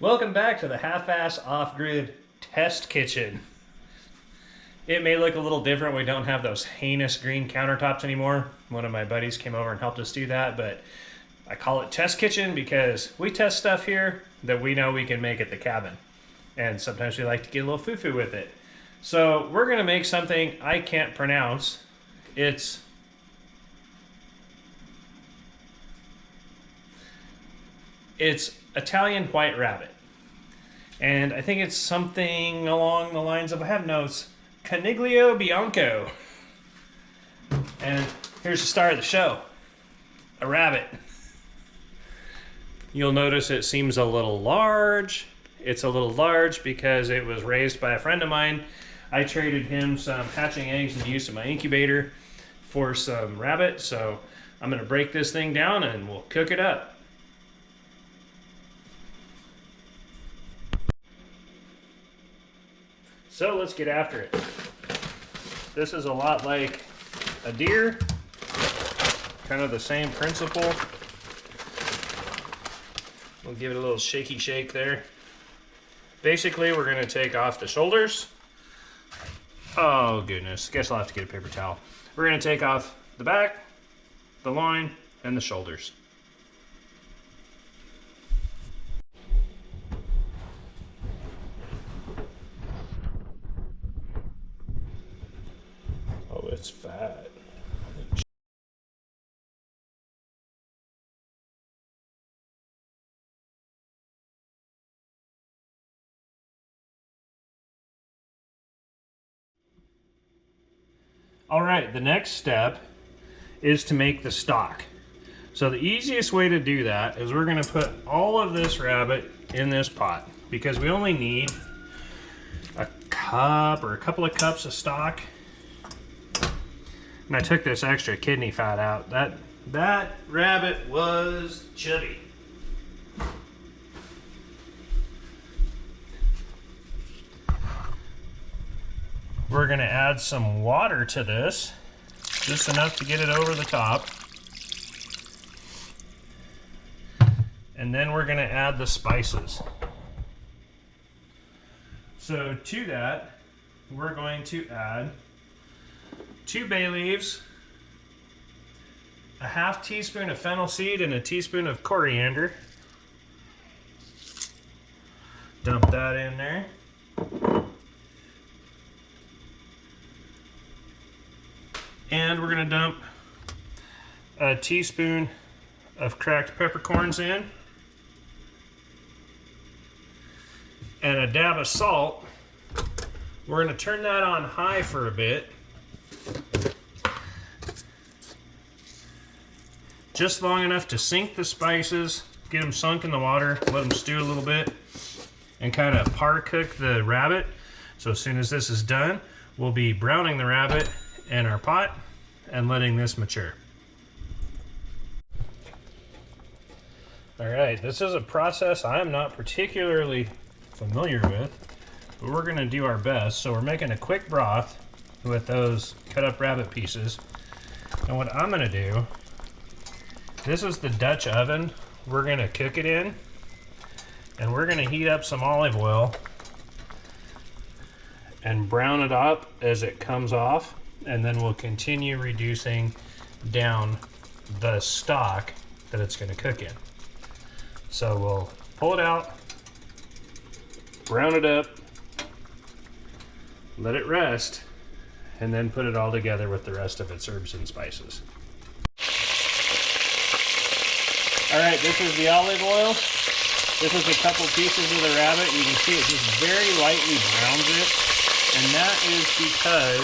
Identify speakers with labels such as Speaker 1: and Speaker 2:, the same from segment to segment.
Speaker 1: Welcome back to the half-ass off-grid test kitchen. It may look a little different. We don't have those heinous green countertops anymore. One of my buddies came over and helped us do that, but I call it test kitchen because we test stuff here that we know we can make at the cabin. And sometimes we like to get a little foo-foo with it. So we're gonna make something I can't pronounce. It's Italian white rabbit. And I think it's something along the lines of, I have notes, Coniglio Bianco. And here's the star of the show, a rabbit. You'll notice it seems a little large. It's a little large because it was raised by a friend of mine. I traded him some hatching eggs and use of my incubator for some rabbit. So I'm gonna break this thing down and we'll cook it up. So let's get after it. This is a lot like a deer, kind of the same principle. We'll give it a little shaky shake there. Basically, we're gonna take off the shoulders. Oh goodness, guess I'll have to get a paper towel. We're gonna take off the back, the loin, and the shoulders. Oh, it's fat. All right, the next step is to make the stock. So the easiest way to do that is we're gonna put all of this rabbit in this pot because we only need a cup or a couple of cups of stock. And I took this extra kidney fat out. That rabbit was chubby. We're gonna add some water to this, just enough to get it over the top. And then we're gonna add the spices. So to that, we're going to add 2 bay leaves, a ½ teaspoon of fennel seed, and a teaspoon of coriander. Dump that in there. And we're gonna dump a teaspoon of cracked peppercorns in, and a dab of salt. We're gonna turn that on high for a bit. Just long enough to sink the spices, get them sunk in the water, let them stew a little bit, and kind of par cook the rabbit. So as soon as this is done, we'll be browning the rabbit in our pot and letting this mature. All right, this is a process I am not particularly familiar with, but we're gonna do our best. So we're making a quick broth with those cut up rabbit pieces. And what I'm gonna do, this is the Dutch oven we're gonna cook it in, and we're gonna heat up some olive oil and brown it up as it comes off, and then we'll continue reducing down the stock that it's gonna cook in. So we'll pull it out, brown it up, let it rest, and then put it all together with the rest of its herbs and spices. All right, this is the olive oil. This is a couple pieces of the rabbit. You can see it just very lightly browns it. And that is because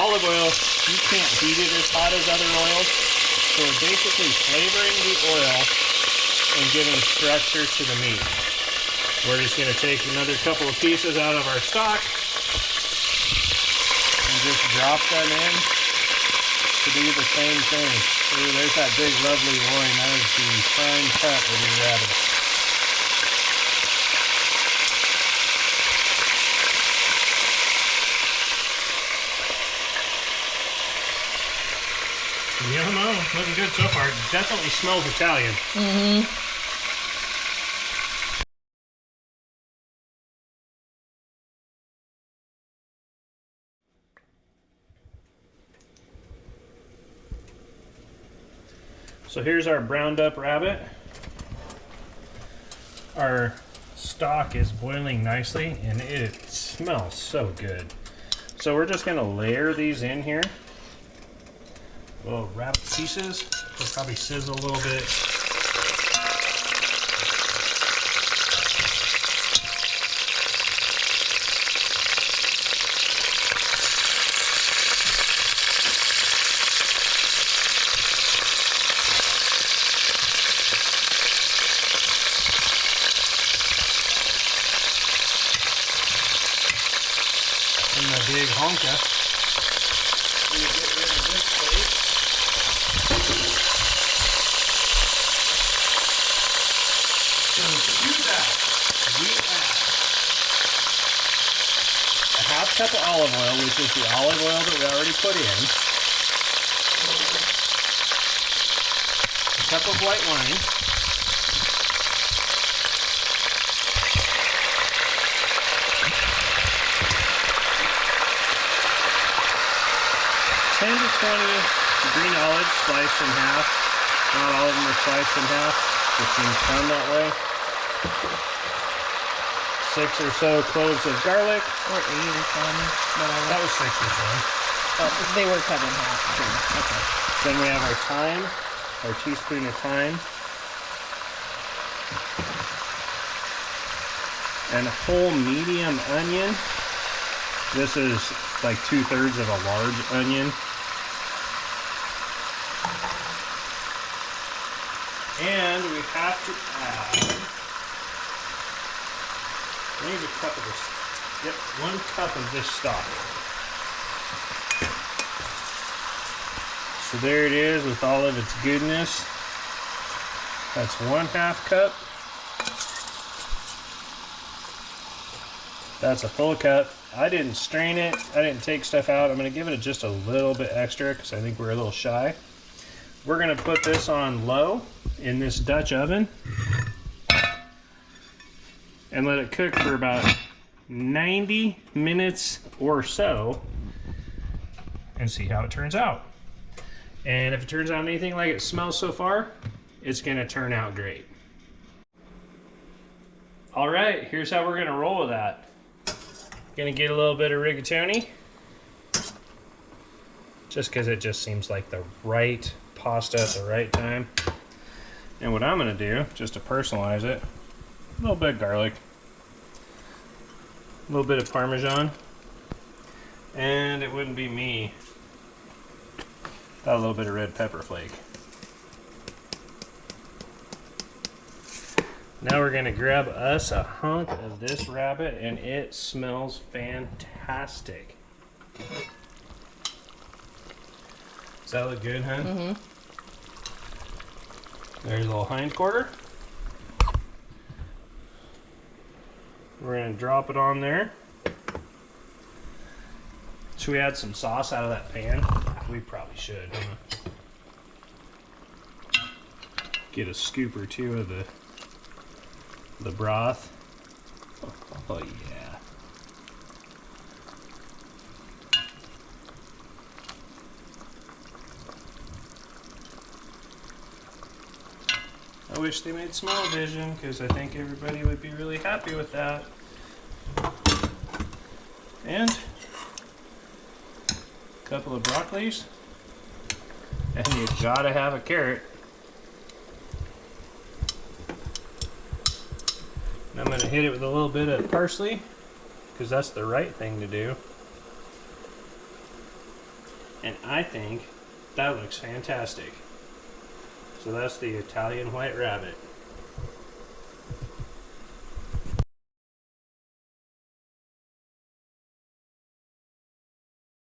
Speaker 1: olive oil, you can't heat it as hot as other oils. So we're basically flavoring the oil and giving structure to the meat. We're just gonna take another couple of pieces out of our stock and just drop them in to do the same thing. Ooh, there's that big lovely loin. That is the prime cut of your rabbit. Yummo, looking good so far. Definitely smells Italian. So here's our browned up rabbit. Our stock is boiling nicely and it smells so good. So we're just gonna layer these in here. Little rabbit pieces. They'll probably sizzle a little bit. In my big honka. I'm gonna get rid of this plate. So to that, we add a half cup of olive oil, which is the olive oil that we already put in. A cup of white wine. 10 to 20 green olives sliced in half. Not all of them are sliced in half. It seems done that way. 6 or so cloves of garlic.
Speaker 2: Or 8 or something.
Speaker 1: That was 6 or so.
Speaker 2: Oh, they were cut in half too. Okay.
Speaker 1: Then we have our thyme, our teaspoon of thyme. And a whole medium onion. This is like 2/3 of a large onion. And we have to add maybe a cup of this. Yep, 1 cup of this stock. So there it is with all of its goodness. That's 1/2 cup. That's a full cup. I didn't strain it. I didn't take stuff out. I'm going to give it just a little bit extra because I think we're a little shy. We're going to put this on low in this Dutch oven and let it cook for about 90 minutes or so and see how it turns out. And if it turns out anything like it smells so far, it's going to turn out great. All right, here's how we're going to roll with that. Gonna get a little bit of rigatoni, just because it just seems like the right pasta at the right time. And what I'm gonna do, just to personalize it, a little bit of garlic, a little bit of Parmesan, and it wouldn't be me without a little bit of red pepper flake. Now we're gonna grab us a hunk of this rabbit, and it smells fantastic. Does that look good, huh?
Speaker 2: Mm-hmm.
Speaker 1: There's a little hind quarter. We're gonna drop it on there. Should we add some sauce out of that pan? We probably should, huh? Get a scoop or two of the broth. Oh yeah. I wish they made smell-o-vision because I think everybody would be really happy with that. And a couple of broccolis. And you gotta have a carrot. And I'm going to hit it with a little bit of parsley because that's the right thing to do. And I think that looks fantastic. So that's the Italian white rabbit.